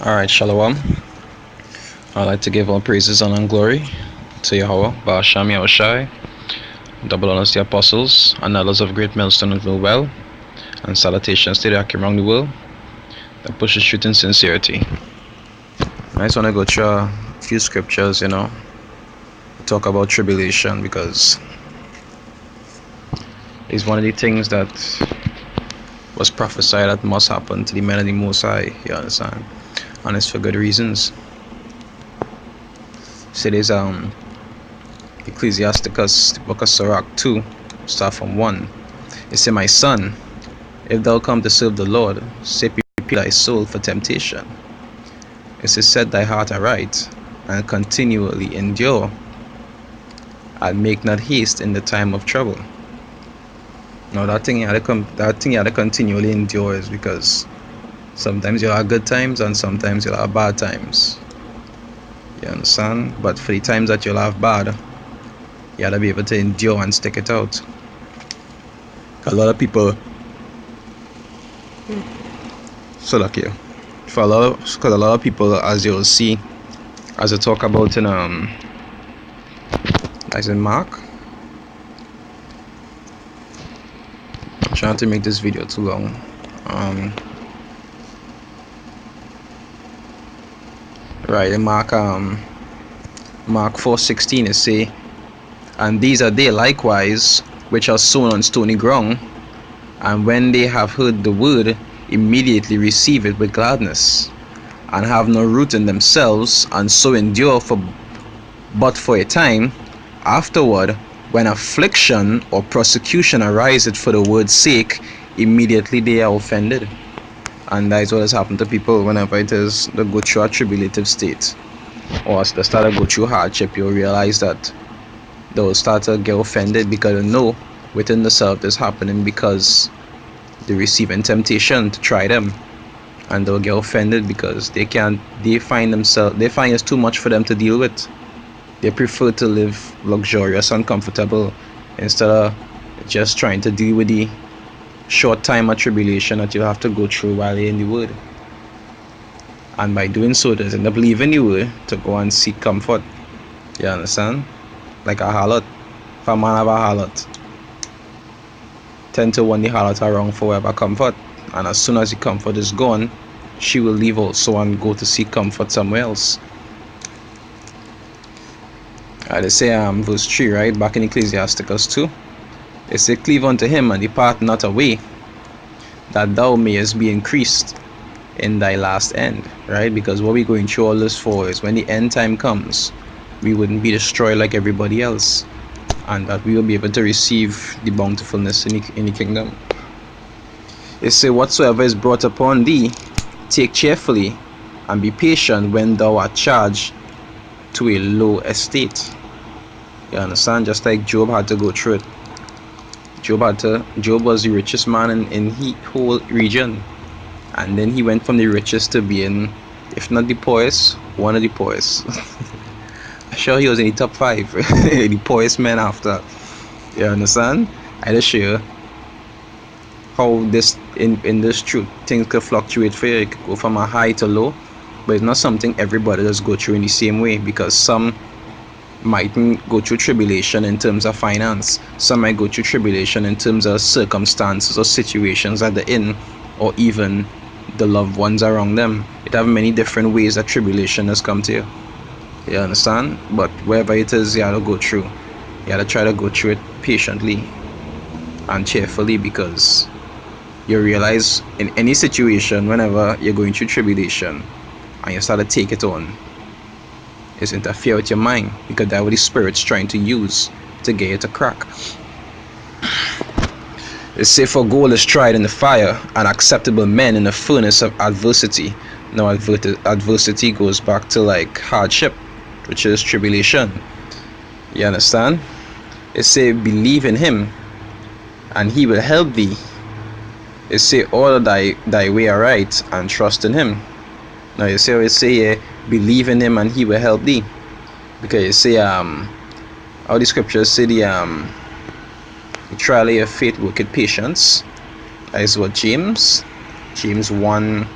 Alright, Shalom. I'd like to give all praises and glory to Yahweh, Ba'asham Yahushai, double honors to the apostles, and others of great milestone and well, and salutations to the Akim around the world that pushes truth in sincerity. I just want to go through a few scriptures, talk about tribulation, because it's one of the things that was prophesied that must happen to the men of the Most High, you understand? And it's for good reasons. So there's Ecclesiasticus, the book of Sirach 2, start from 1. It says, "My son, if thou come to serve the Lord, prepare thy soul for temptation. It says, set thy heart aright, and continually endure, and make not haste in the time of trouble." Now that thing you had to continually endure is because sometimes you'll have good times and sometimes you'll have bad times. You understand? But for the times that you'll have bad, you gotta be able to endure and stick it out. A lot of people, because a lot of people, as you'll see, as I talk about in as in Mark. I'm trying to make this video too long. Right in Mark 4:16 it say, "And these are they likewise which are sown on stony ground, and when they have heard the word, immediately receive it with gladness, and have no root in themselves, and so endure but for a time. Afterward, when affliction or persecution ariseth for the word's sake, immediately they are offended." And that is what has happened to people whenever it is they go through a tribulative state, or as they start to go through hardship. You'll realize that they'll start to get offended because they know within themselves this happening because they're receiving temptation to try them, and they'll get offended because they find it's too much for them to deal with. They prefer to live luxurious and comfortable instead of just trying to deal with the short time of tribulation that you have to go through while you're in the word. And by doing so, they end up leaving the word to go and seek comfort. You understand? Like a harlot. If a man have a harlot, 10 to 1 the harlot around for whatever comfort. And as soon as the comfort is gone, she will leave also and go to seek comfort somewhere else. They say verse 3, right, back in Ecclesiasticus 2. They say, "Cleave unto him and depart not away, that thou mayest be increased in thy last end," right? Because what we're going through all this for is when the end time comes, we wouldn't be destroyed like everybody else, and that we will be able to receive the bountifulness in the kingdom. It say, "Whatsoever is brought upon thee, take cheerfully, and be patient when thou art charged to a low estate." You understand? Just like Job had to go through it. Job was the richest man in the whole region, and then he went from the richest to being, if not the poorest, one of the poorest. I'm sure he was in the top 5 the poorest men after. You understand? I just show you how this in this truth things could fluctuate for you. It could go from a high to low, but it's not something everybody does go through in the same way, because some mightn't go through tribulation in terms of finance. Some might go through tribulation in terms of circumstances or situations that they're in, or even the loved ones around them. It have many different ways that tribulation has come to you. You understand? But wherever it is, you have to go through. You have to try to go through it patiently and cheerfully, because you realize in any situation, whenever you're going through tribulation and you start to take it on, it's interfere with your mind, because that's what the spirit's trying to use to get you to crack. It say, "For gold is tried in the fire, and acceptable men in the furnace of adversity." Now adversity goes back to like hardship, which is tribulation. You understand? It say, "Believe in him, and he will help thee." It say, "Order thy way aright, and trust in him." Now you see how it say, "Believe in him and he will help thee," because you say all the scriptures say the trial of your faith worketh patience. That is what James 1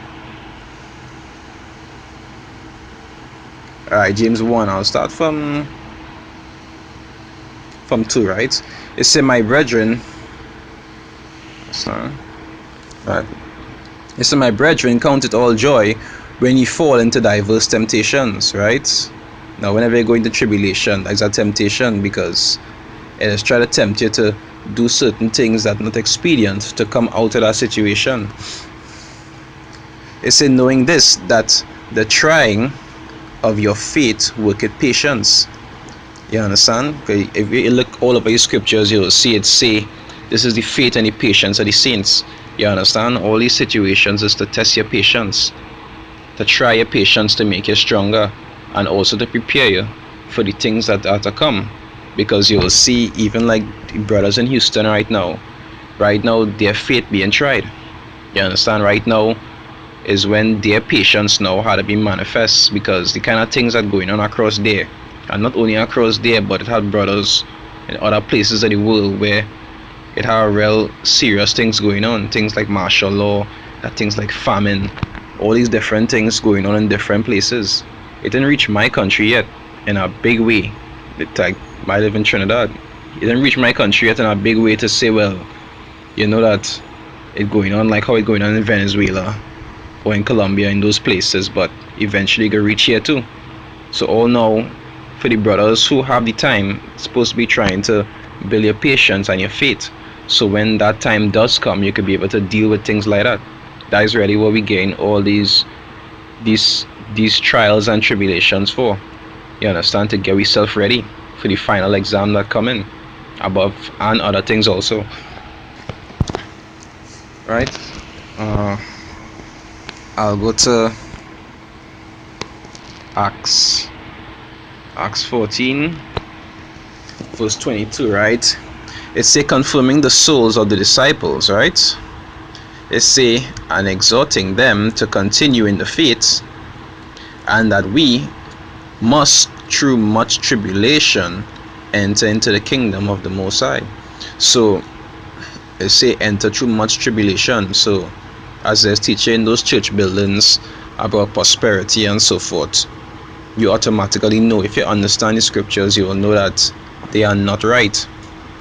Alright, James 1, I'll start from 2, right? It says, my brethren, right? It says, my brethren, count it all joy when you fall into diverse temptations, right? Now, whenever you go into tribulation, that's a temptation, because it is trying to tempt you to do certain things that are not expedient to come out of that situation. It says, knowing this, that the trying of your faith worketh patience. You understand? If you look all over your scriptures, you'll see it say, this is the faith and the patience of the saints. You understand? All these situations is to test your patience, to try your patience, to make you stronger, and also to prepare you for the things that are to come. Because you will see, even like the brothers in Houston right now, their faith being tried. You understand? Right now is when their patience now had to be manifest, because the kind of things that are going on across there, and not only across there, but it had brothers in other places of the world where it had real serious things going on, things like martial law, things like famine, all these different things going on in different places. It didn't reach my country yet in a big way. I live in Trinidad. It didn't reach my country yet in a big way to say, well, you know that it's going on like how it's going on in Venezuela or in Colombia, in those places, but eventually it will reach here too. So all now, for the brothers who have the time, it's supposed to be trying to build your patience and your faith, so when that time does come, you could be able to deal with things like that. That is really what we gain all these trials and tribulations for. You understand? To get yourself ready for the final exam that come in, above and other things also. Right? I'll go to Acts 14, verse 22, right? It say, confirming the souls of the disciples, right? It say, and exhorting them to continue in the faith, and that we must through much tribulation enter into the kingdom of the Most High. So it say enter through much tribulation. So as there's teaching in those church buildings about prosperity and so forth, you automatically know, if you understand the scriptures, you will know that they are not right,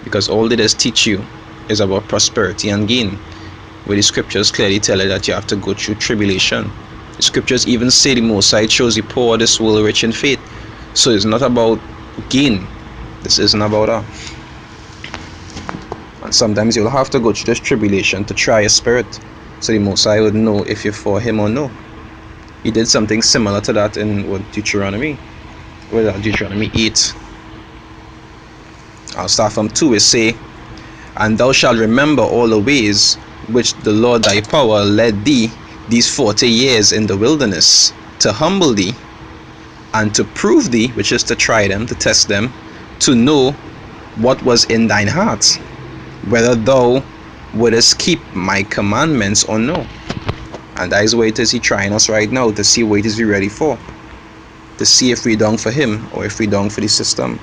because all they just teach you is about prosperity and gain, where the scriptures clearly tell you that you have to go through tribulation. The scriptures even say the Most High chose the poor of this world rich in faith. So it's not about gain. This isn't about that. And sometimes you'll have to go through this tribulation to try your spirit, so the Most High would know if you're for him or no. He did something similar to that in Deuteronomy 8. I'll start from 2. It say, and thou shalt remember all the ways which the Lord thy power led thee these 40 years in the wilderness, to humble thee, and to prove thee, which is to try them, to test them, to know what was in thine heart, whether thou wouldest keep my commandments or no. And that is what it is he trying us right now, to see what it is we ready for, to see if we down for him or if we down for the system.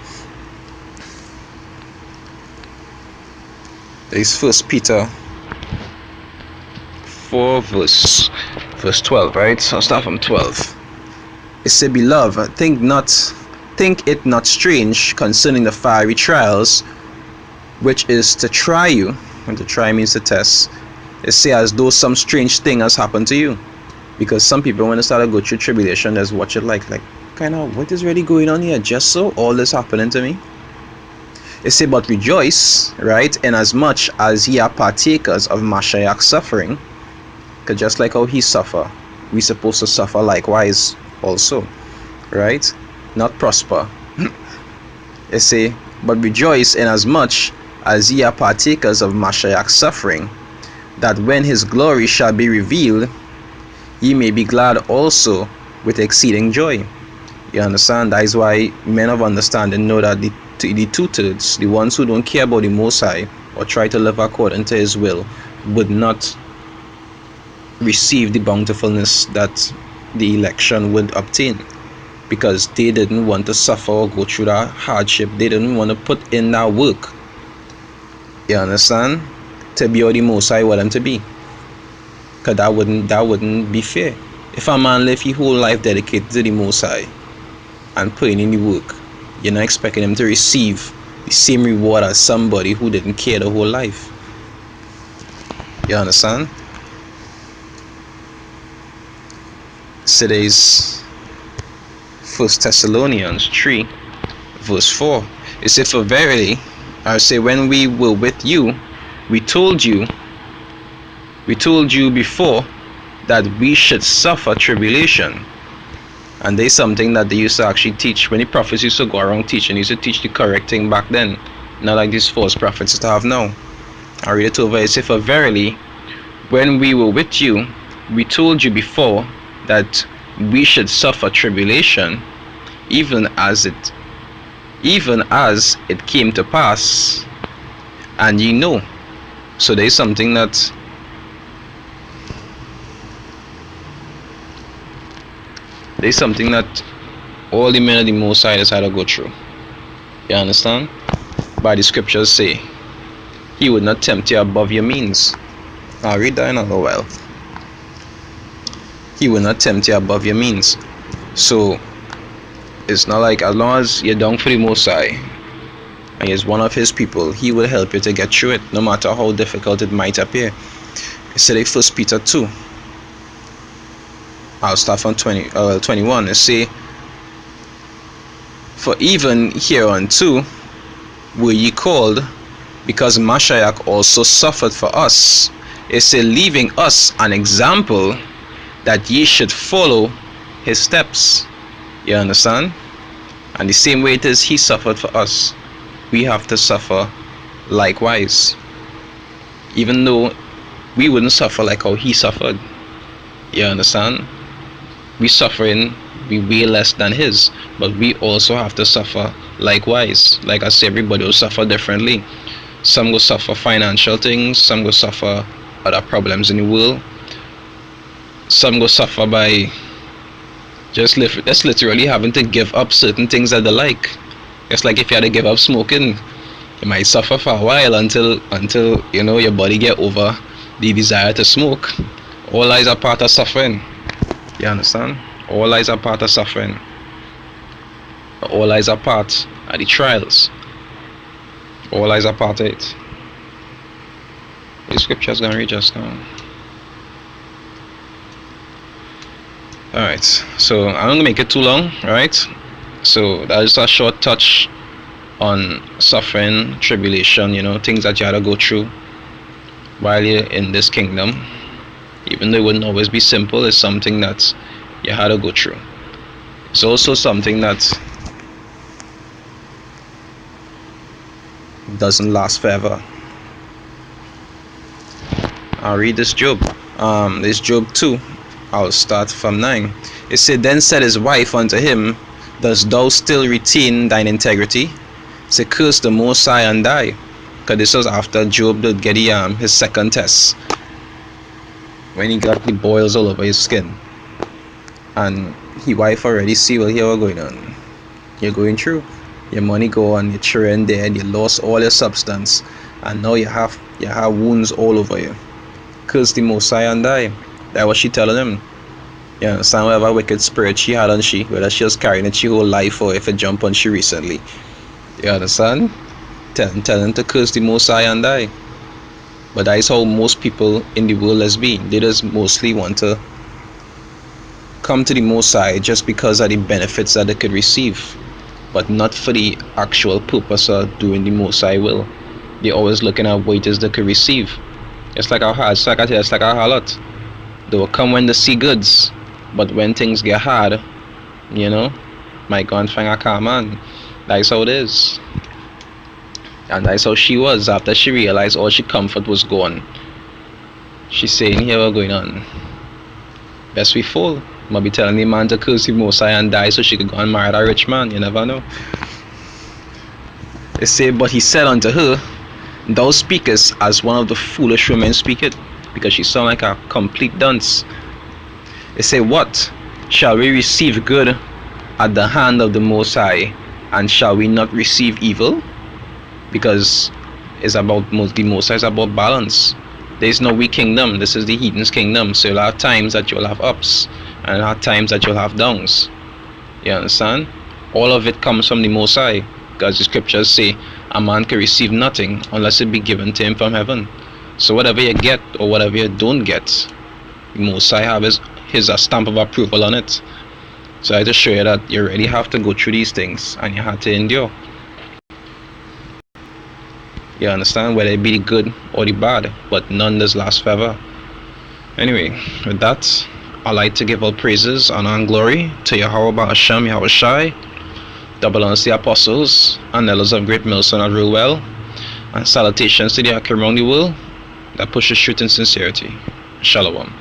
There is 1 Peter 4 verse 12, right? So I'll start from 12. It says, beloved, think it not strange concerning the fiery trials, which is to try you, and to try means to test. It says, as though some strange thing has happened to you. Because some people, when they start to go through tribulation, just watch it like kind of, what is really going on here? Just so all this happening to me? It says, but rejoice, right, inasmuch as ye are partakers of Mashiach's suffering. Because just like how he suffer, we supposed to suffer likewise also, right? Not prosper. It say, but rejoice inasmuch as ye are partakers of Mashiach's suffering, that when his glory shall be revealed, ye may be glad also with exceeding joy. You understand? That is why men of understanding know that the 2/3, the ones who don't care about the Most High or try to live according to his will, would not receive the bountifulness that the election would obtain, because they didn't want to suffer or go through that hardship. They didn't want to put in that work, you understand, to be what the Most High want them to be. Because that wouldn't be fair. If a man live his whole life dedicated to the Most High, and putting in the work, you're not expecting them to receive the same reward as somebody who didn't care the whole life. You understand? Today's 1 Thessalonians 3 verse 4. It says, for verily, I say, when we were with you, we told you before that we should suffer tribulation. And there's something that they used to actually teach. When the prophets used to go around teaching, they used to teach the correct thing back then, not like these false prophets that have now. I read it over. It says, for verily, when we were with you, we told you before that we should suffer tribulation, even as it came to pass, and ye know. So there's something that all the men of the Most High had to go through. You understand? By the scriptures say, He would not tempt you above your means. I'll read that in a little while. He will not tempt you above your means. So it's not like, as long as you're down for the Most High and He's one of His people, He will help you to get through it, no matter how difficult it might appear. It said in 1 Peter 2, I'll start from 21. It say, for even hereunto were ye called, because Mashiach also suffered for us. It say, leaving us an example that ye should follow His steps. You understand? And the same way it is He suffered for us, we have to suffer likewise. Even though we wouldn't suffer like how He suffered. You understand? We suffering be way less than His, but we also have to suffer likewise. Like I say, everybody will suffer differently. Some will suffer financial things, some will suffer other problems in the world, some will suffer by just literally having to give up certain things that they like. It's like if you had to give up smoking, you might suffer for a while until you know your body get over the desire to smoke. All lies are part of suffering. You understand? All lies are part of suffering. All lies are part of the trials. All lies are part of it. The scripture's gonna read just now. Alright, so I'm gonna make it too long, right? So that's just a short touch on suffering, tribulation, you know, things that you had to go through while you're in this kingdom. Even though it wouldn't always be simple, it's something that you had to go through. It's also something that doesn't last forever. I'll read this Job. This Job 2. I'll start from 9. It said, then said his wife unto him, dost thou still retain thine integrity? Say, curse the Most High and die. Because this was after Job did get his second test, when he got the boils all over his skin. And his wife already see, well, here what's going on. You're going through. Your money gone, your children dead, you lost all your substance, and now you have wounds all over you. Curse the Most High and die. That's what she telling him. You understand? Whatever wicked spirit she had on she, whether she was carrying it she whole life or if it jumped on she recently. You understand? Tell him to curse the Most High and die. But that is how most people in the world has been. They just mostly want to come to the Most High just because of the benefits that they could receive, but not for the actual purpose of doing the Most High will. They're always looking at what it is they could receive. It's like a harlot. They will come when they see goods, but when things get hard, you know, might go and find a calm man. That's how it is. And that's how she was after she realized all she comfort was gone. She's saying, here what's going on. Best we fall. Might be telling the man to curse the Most High and die so she could go and marry a rich man. You never know. They say, but he said unto her, thou speakest as one of the foolish women speaketh, because she sound like a complete dunce. They say, what? Shall we receive good at the hand of the Most High, and shall we not receive evil? Because it's about the Most High is about balance. There is no weak kingdom. This is the heathen's kingdom. So you'll have times that you'll have ups, and you'll have times that you'll have downs. You understand? All of it comes from the Most High, because the scriptures say a man can receive nothing unless it be given to him from heaven. So whatever you get or whatever you don't get, the Most High have his stamp of approval on it. So I just show you that you already have to go through these things and you have to endure. You understand? Whether it be the good or the bad, but none does last forever. Anyway, with that, I like to give all praises, honor, and glory to Yahweh Hashem, Yahweh Shai, double honors to the apostles and elders of Great Millstone that rule well, and salutations to the Akim around the world that pushes truth and sincerity. Shalom.